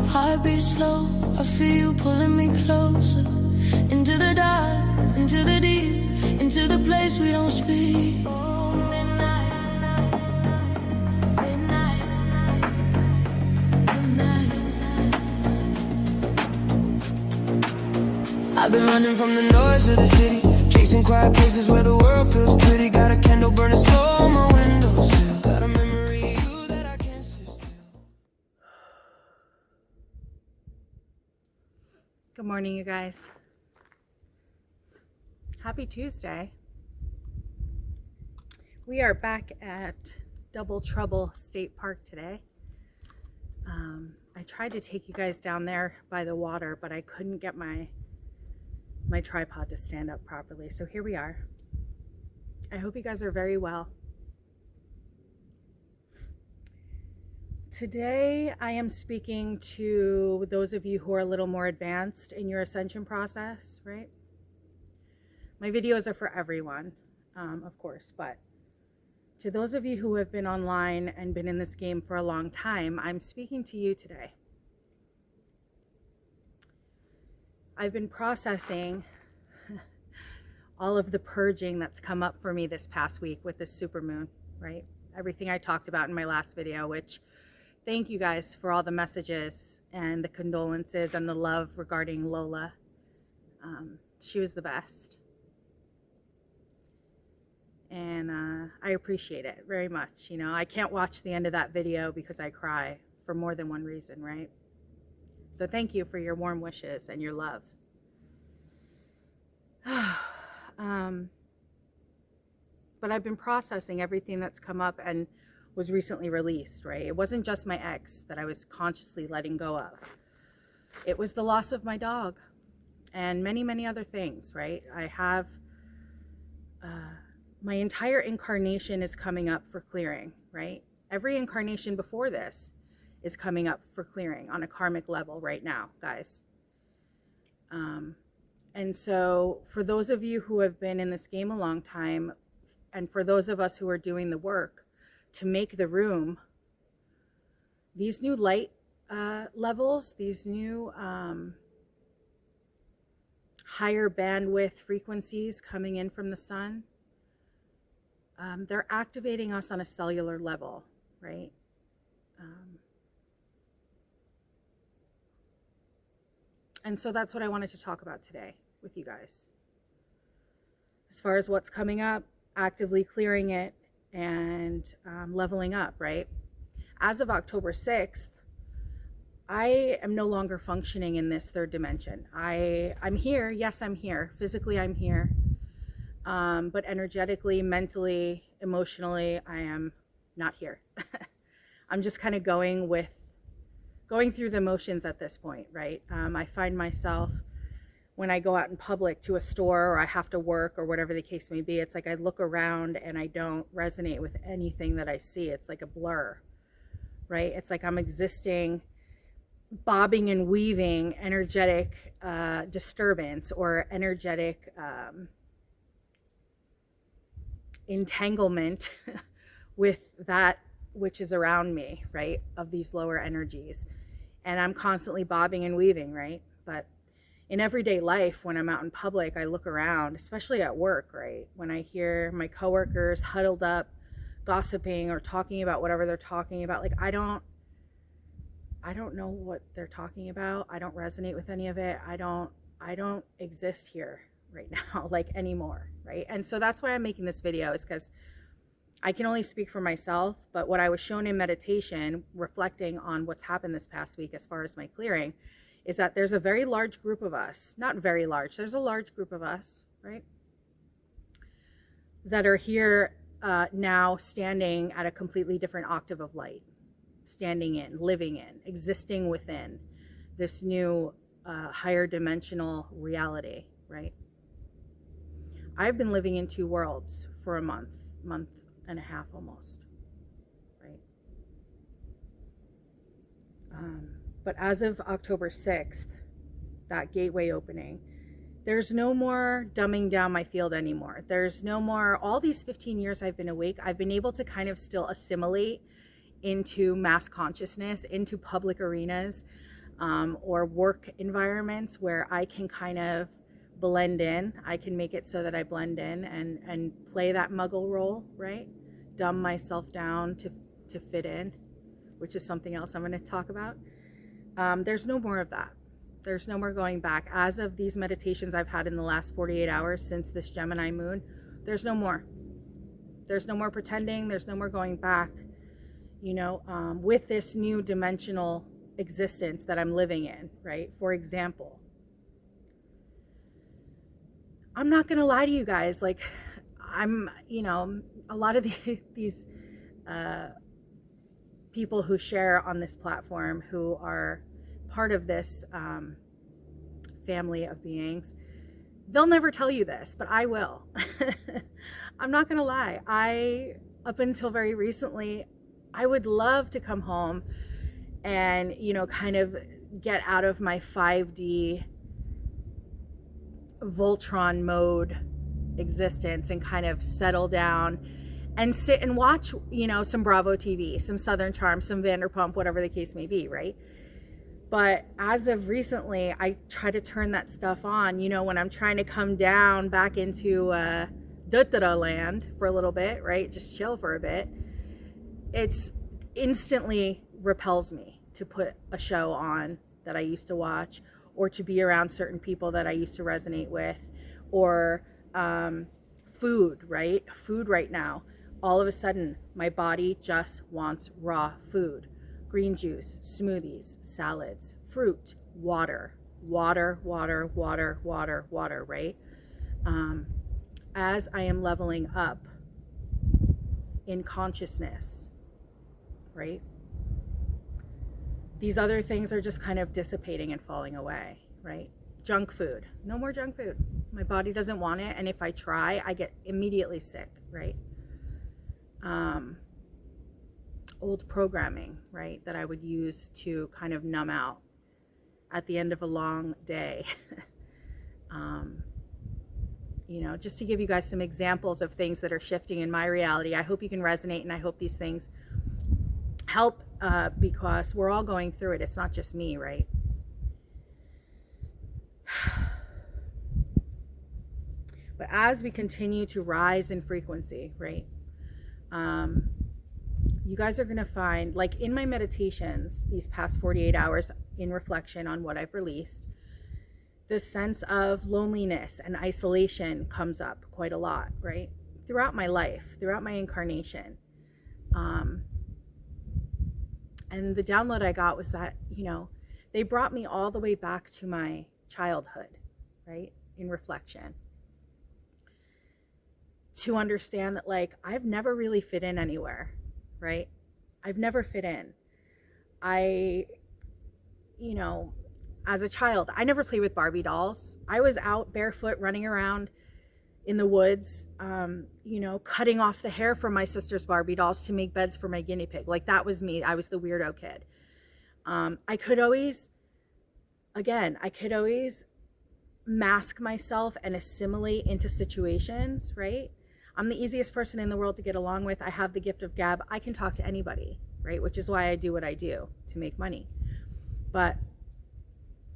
Heartbeat slow, I feel you pulling me closer. Into the dark, into the deep, into the place we don't speak. I've been running from the noise of the city, chasing quiet places where the world feels pretty. Got a candle burning slow on my windowsill. Got a memory of you that I can't sit still. Good morning, you guys. Happy Tuesday. We are back at Double Trouble State Park today. I tried to take you guys down there by the water, but I couldn't get my tripod to stand up properly. So here we are. I hope you guys are very well. Today I am speaking to those of you who are a little more advanced in your ascension process, right? My videos are for everyone, of course, but to those of you who have been online and been in this game for a long time, I'm speaking to you today. I've been processing all of the purging that's come up for me this past week with this supermoon, right? Everything I talked about in my last video, which thank you guys for all the messages and the condolences and the love regarding Lola. She was the best. And I appreciate it very much. You know, I can't watch the end of that video because I cry for more than one reason, right? So thank you for your warm wishes and your love. But I've been processing everything that's come up and was recently released, right? It wasn't just my ex that I was consciously letting go of. It was the loss of my dog and many, many other things, right? I have my entire incarnation is coming up for clearing, right? Every incarnation before this is coming up for clearing on a karmic level right now, guys. And so for those of you who have been in this game a long time, and for those of us who are doing the work to make the room, these new light levels, these new higher bandwidth frequencies coming in from the sun, they're activating us on a cellular level, right? And so that's what I wanted to talk about today with you guys. As far as what's coming up, actively clearing it and leveling up, right? As of October 6th, I am no longer functioning in this third dimension. I'm here. Yes, I'm here. Physically, I'm here. But energetically, mentally, emotionally, I am not here. I'm just kind of going through the motions at this point, right? I find myself when I go out in public to a store or I have to work or whatever the case may be, it's like I look around and I don't resonate with anything that I see. It's like a blur, right? It's like I'm existing, bobbing and weaving energetic disturbance or energetic entanglement with that which is around me, right? Of these lower energies. And I'm constantly bobbing and weaving, right? But in everyday life, when I'm out in public, I look around, especially at work, right? When I hear my coworkers huddled up, gossiping or talking about whatever they're talking about, like I don't know what they're talking about. I don't resonate with any of it. I don't exist here right now, like anymore, right? And so that's why I'm making this video, is because I can only speak for myself, but what I was shown in meditation, reflecting on what's happened this past week as far as my clearing, is that there's a very large group of us, not very large, there's a large group of us, right, that are here now standing at a completely different octave of light, standing in, living in, existing within this new higher dimensional reality, right? I've been living in two worlds for a month and a half almost, right? But as of October 6th, that gateway opening, there's no more dumbing down my field anymore. There's no more, all these 15 years I've been awake, I've been able to kind of still assimilate into mass consciousness, into public arenas. or work environments where I can kind of blend in. I can make it so that I blend in and play that muggle role, right? Dumb myself down to fit in, which is something else I'm going to talk about. There's no more of that. There's no more going back. As of these meditations I've had in the last 48 hours since this Gemini moon, there's no more. There's no more pretending. There's no more going back, you know, with this new dimensional existence that I'm living in, right? For example, I'm not going to lie to you guys. Like, I'm, you know, a lot of these people who share on this platform who are part of this family of beings, they'll never tell you this, but I will. I'm not going to lie. Up until very recently, I would love to come home and, you know, kind of get out of my 5D Voltron mode existence and kind of settle down and sit and watch, you know, some Bravo TV, some Southern Charm, some Vanderpump, whatever the case may be, right? But as of recently, I try to turn that stuff on, you know, when I'm trying to come down back into land for a little bit, right? Just chill for a bit. It's instantly repels me to put a show on that I used to watch, or to be around certain people that I used to resonate with, or food, right? Food right now. All of a sudden, my body just wants raw food. Green juice, smoothies, salads, fruit, water, water, water, water, water, water, right? As I am leveling up in consciousness, right? These other things are just kind of dissipating and falling away, right? Junk food, no more junk food. My body doesn't want it, and if I try, I get immediately sick, right? Old programming, right, that I would use to kind of numb out at the end of a long day. You know, just to give you guys some examples of things that are shifting in my reality. I hope you can resonate, and I hope these things help, because we're all going through it. It's not just me, right? But as we continue to rise in frequency, right, you guys are going to find, like in my meditations these past 48 hours in reflection on what I've released, this sense of loneliness and isolation comes up quite a lot, right? Throughout my life, throughout my incarnation. And the download I got was that, you know, they brought me all the way back to my childhood, right? In reflection. To understand that, like, I've never really fit in anywhere, right? I've never fit in. You know, as a child, I never played with Barbie dolls. I was out barefoot running around in the woods, you know, cutting off the hair from my sister's Barbie dolls to make beds for my guinea pig. Like, that was me. I was the weirdo kid. I could always mask myself and assimilate into situations, right? I'm the easiest person in the world to get along with. I have the gift of gab. I can talk to anybody, right? Which is why I do what I do, to make money. But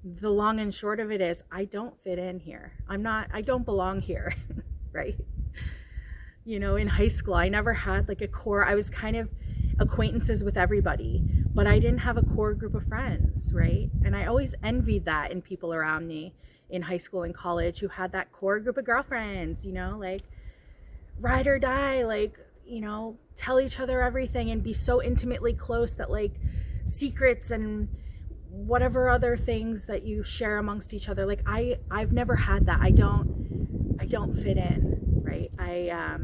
the long and short of it is, I don't fit in here. I don't belong here, right? You know, in high school, I never had like a core. I was kind of acquaintances with everybody, but I didn't have a core group of friends, right? And I always envied that in people around me in high school and college who had that core group of girlfriends, you know, like ride or die, like, you know, tell each other everything and be so intimately close that like secrets and whatever other things that you share amongst each other, like I've never had that. I don't fit in, right?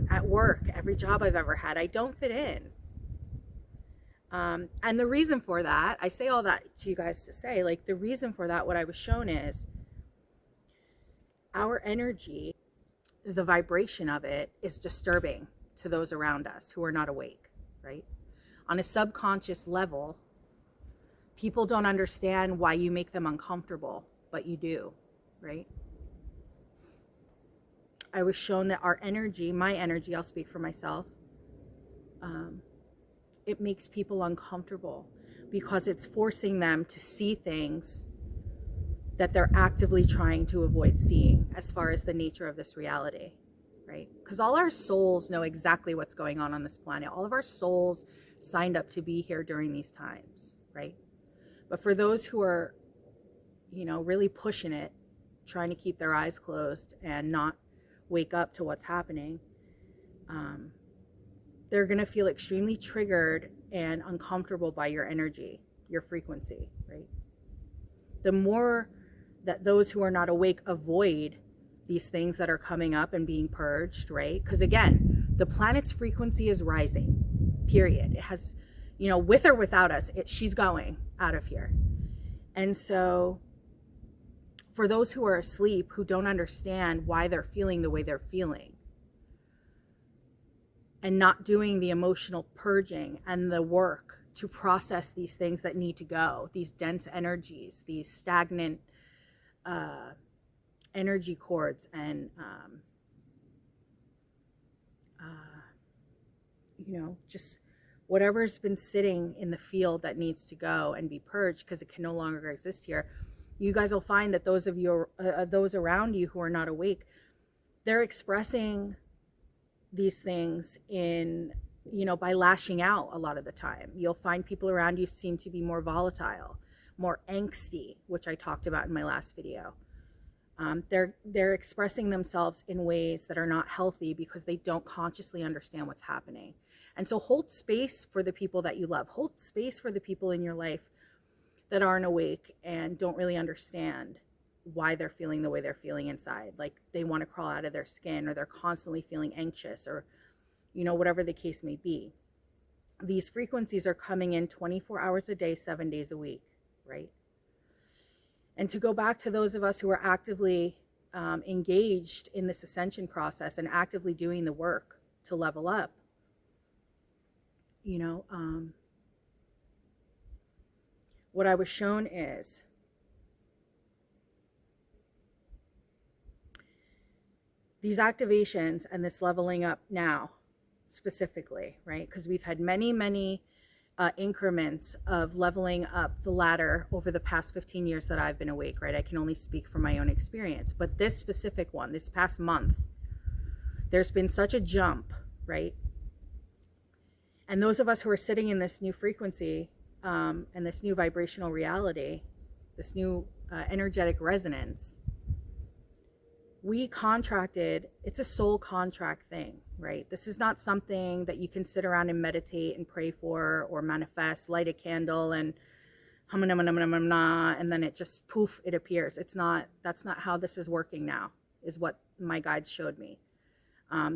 At work, every job I've ever had, I don't fit in. And the reason for that, I say all that to you guys to say, like, the reason for that, what I was shown is our energy, the vibration of it is disturbing to those around us who are not awake, right? On a subconscious level, people don't understand why you make them uncomfortable, but you do, right? I was shown that our energy, my energy, I'll speak for myself, it makes people uncomfortable because it's forcing them to see things that they're actively trying to avoid seeing as far as the nature of this reality, right? Because all our souls know exactly what's going on this planet. All of our souls signed up to be here during these times, right? But for those who are, really pushing it, trying to keep their eyes closed and not wake up to what's happening, they're going to feel extremely triggered and uncomfortable by your energy, your frequency, right? The more that those who are not awake avoid these things that are coming up and being purged, right? Because again, the planet's frequency is rising, period. It has, with or without us, she's going out of here. And so for those who are asleep, who don't understand why they're feeling the way they're feeling, and not doing the emotional purging and the work to process these things that need to go, these dense energies, these stagnant energy cords, and just whatever's been sitting in the field that needs to go and be purged because it can no longer exist here. You guys will find that those of you, those around you who are not awake, they're expressing these things in, by lashing out a lot of the time. You'll find people around you seem to be more volatile, more angsty, which I talked about in my last video. They're expressing themselves in ways that are not healthy because they don't consciously understand what's happening. And so hold space for the people that you love. Hold space for the people in your life that aren't awake and don't really understand why they're feeling the way they're feeling inside. Like they want to crawl out of their skin, or they're constantly feeling anxious, or, whatever the case may be. These frequencies are coming in 24 hours a day, 7 days a week, right? And to go back to those of us who are actively engaged in this ascension process and actively doing the work to level up, what I was shown is these activations and this leveling up now specifically, right? Because we've had many increments of leveling up the ladder over the past 15 years that I've been awake, right? I can only speak from my own experience. But this specific one, this past month, there's been such a jump, right? And those of us who are sitting in this new frequency and this new vibrational reality, this new energetic resonance, we contracted, it's a soul contract thing, right? This is not something that you can sit around and meditate and pray for or manifest, light a candle and and then it just poof, it appears. That's not how this is working now, is what my guides showed me.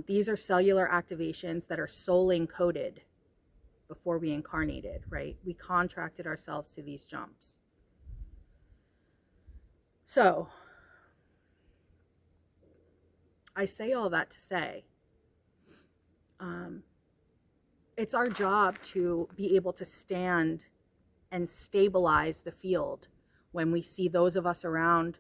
These are cellular activations that are soul encoded before we incarnated, right? We contracted ourselves to these jumps. So I say all that to say, it's our job to be able to stand and stabilize the field when we see those of us around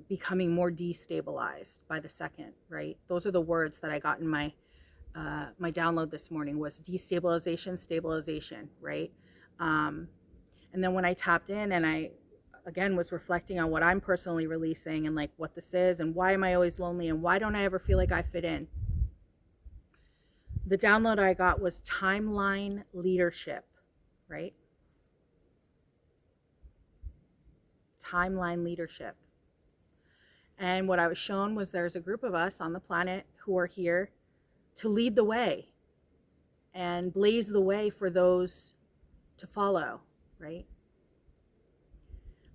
becoming more destabilized by the second, right? Those are the words that I got in my download this morning, was destabilization, stabilization, right? And then when I tapped in and I, again, was reflecting on what I'm personally releasing and like what this is and why am I always lonely and why don't I ever feel like I fit in? The download I got was timeline leadership, right? Timeline leadership. And what I was shown was there's a group of us on the planet who are here to lead the way and blaze the way for those to follow, right?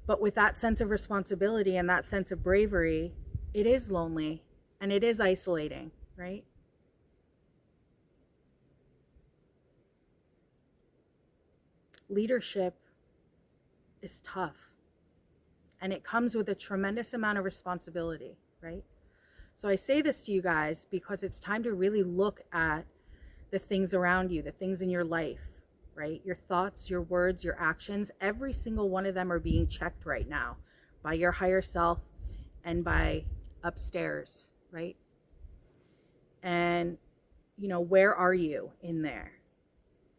But with that sense of responsibility and that sense of bravery, it is lonely and it is isolating, right? Leadership is tough and it comes with a tremendous amount of responsibility, right? So I say this to you guys because it's time to really look at the things around you, the things in your life, right? Your thoughts, your words, your actions, every single one of them are being checked right now by your higher self and by upstairs, right? And, where are you in there?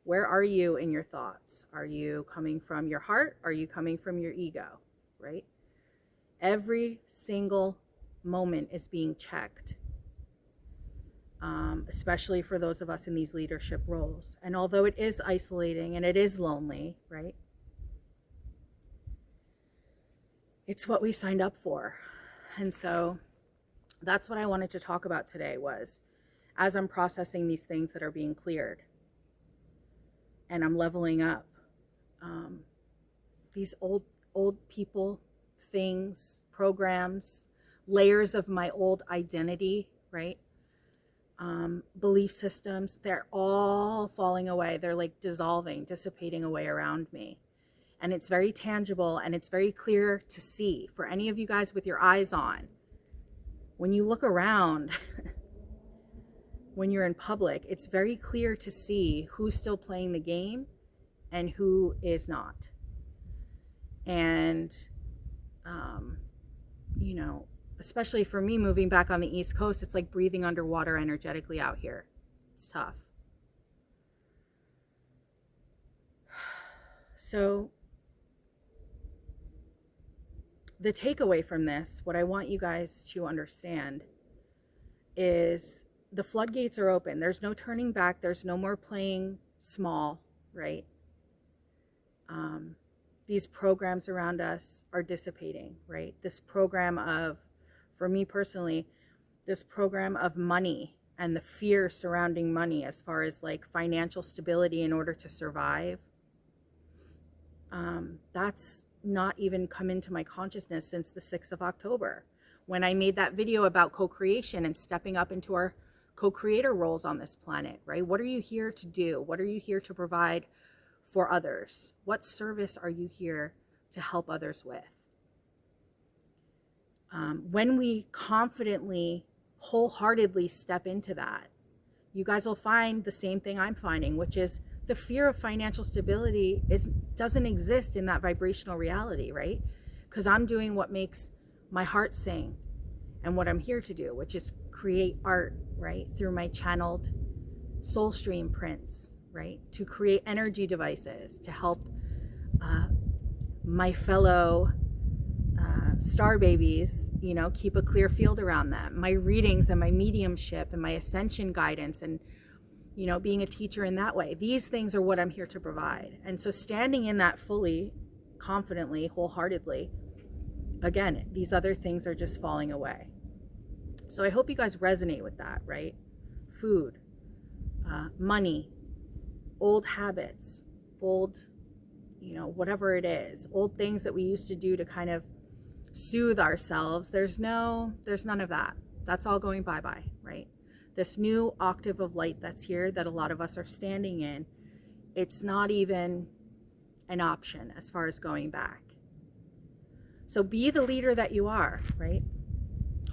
Where are you in your thoughts? Are you coming from your heart? Are you coming from your ego, right? Every single moment is being checked, especially for those of us in these leadership roles. And although it is isolating and it is lonely, right? It's what we signed up for. And so that's what I wanted to talk about today, was as I'm processing these things that are being cleared and I'm leveling up, these old people, things, programs, layers of my old identity, right? Belief systems, they're all falling away. They're like dissolving, dissipating away around me. And it's very tangible and it's very clear to see. For any of you guys with your eyes on, when you look around, when you're in public, it's very clear to see who's still playing the game and who is not. And, you know, especially for me moving back on the East Coast, it's like breathing underwater energetically out here. It's tough. So the takeaway from this, what I want you guys to understand is the floodgates are open. There's no turning back. There's no more playing small, right? These programs around us are dissipating, right? This program of, for me personally, this program of money and the fear surrounding money as far as like financial stability in order to survive, that's not even come into my consciousness since the 6th of October, when I made that video about co-creation and stepping up into our co-creator roles on this planet, right? What are you here to do? What are you here to provide for others? What service are you here to help others with? When we confidently, wholeheartedly step into that, you guys will find the same thing I'm finding, which is the fear of financial stability doesn't exist in that vibrational reality, right? Because I'm doing what makes my heart sing and what I'm here to do, which is create art, right? Through my channeled soul stream prints, right? To create energy devices to help my fellow star babies, you know, keep a clear field around them. My readings and my mediumship and my ascension guidance and, you know, being a teacher in that way. These things are what I'm here to provide. And so standing in that fully, confidently, wholeheartedly, again, these other things are just falling away. So I hope you guys resonate with that, right? Food, money, old habits, old, you know, whatever it is, old things that we used to do to kind of soothe ourselves. There's none of that. That's all going bye-bye, right? This new octave of light that's here that a lot of us are standing in, it's not even an option as far as going back. So be the leader that you are, right?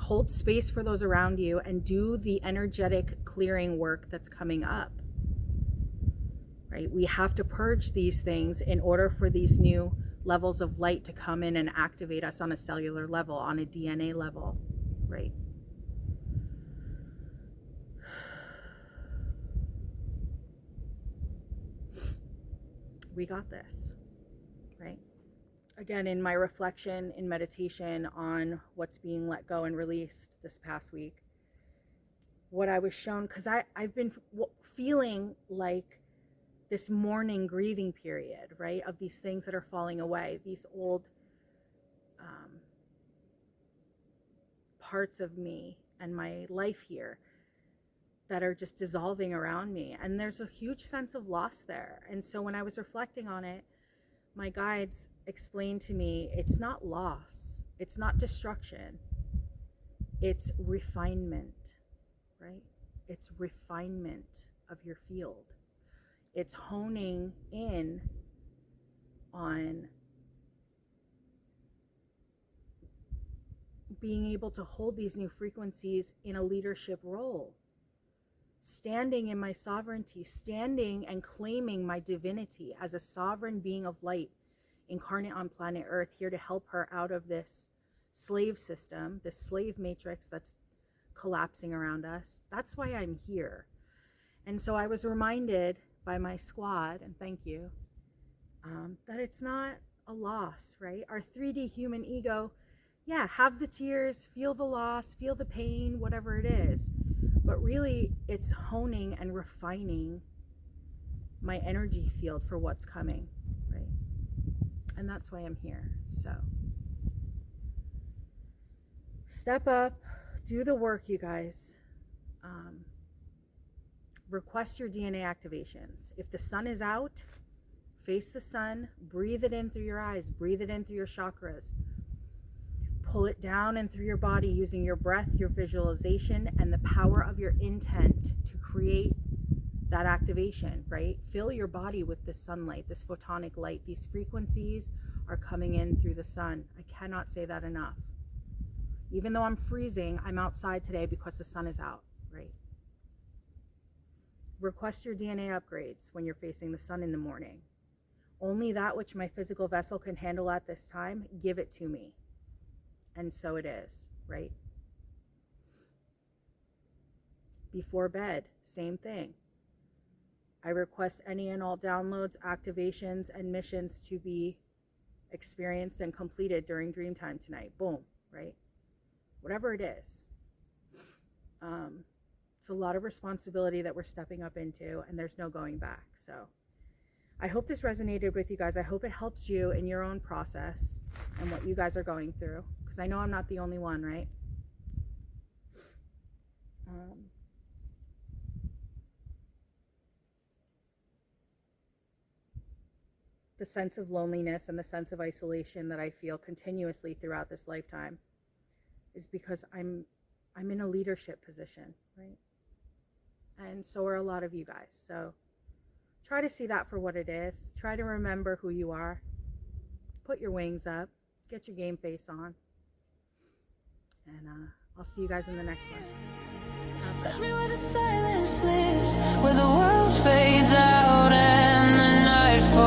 Hold space for those around you and do the energetic clearing work that's coming up, right? We have to purge these things in order for these new levels of light to come in and activate us on a cellular level, on a DNA level, right? We got this, right? Again, in my reflection, in meditation on what's being let go and released this past week, what I was shown, because I've been feeling like this mourning, grieving period, right, of these things that are falling away, these old parts of me and my life here that are just dissolving around me. And there's a huge sense of loss there. And so when I was reflecting on it, my guides explained to me, it's not loss, it's not destruction, it's refinement, right? It's refinement of your field. It's honing in on being able to hold these new frequencies in a leadership role. Standing in my sovereignty, standing and claiming my divinity as a sovereign being of light, incarnate on planet Earth, here to help her out of this slave system, this slave matrix that's collapsing around us. That's why I'm here. And so I was reminded by my squad, and thank you, that it's not a loss, right? Our 3D human ego, yeah, have the tears, feel the loss, feel the pain, whatever it is. But really, it's honing and refining my energy field for what's coming, right? And that's why I'm here. So step up, do the work, you guys. Request your DNA activations. If the sun is out, face the sun, breathe it in through your eyes, breathe it in through your chakras. Pull it down and through your body using your breath, your visualization, and the power of your intent to create that activation, right? Fill your body with this sunlight, this photonic light. These frequencies are coming in through the sun. I cannot say that enough. Even though I'm freezing, I'm outside today because the sun is out, right? Request your DNA upgrades when you're facing the sun in the morning. Only that which my physical vessel can handle at this time, give it to me. And so it is, right? Before bed, same thing. I request any and all downloads, activations, and missions to be experienced and completed during dream time tonight. Boom, right? Whatever it is. It's a lot of responsibility that we're stepping up into, and there's no going back. So I hope this resonated with you guys. I hope it helps you in your own process and what you guys are going through, because I know I'm not the only one, right? The sense of loneliness and the sense of isolation that I feel continuously throughout this lifetime is because I'm in a leadership position, right? And so are a lot of you guys. So try to see that for what it is. Try to remember who you are. Put your wings up. Get your game face on. And I'll see you guys in the next one. Touch me where the silence lives, where the world fades out and the night falls.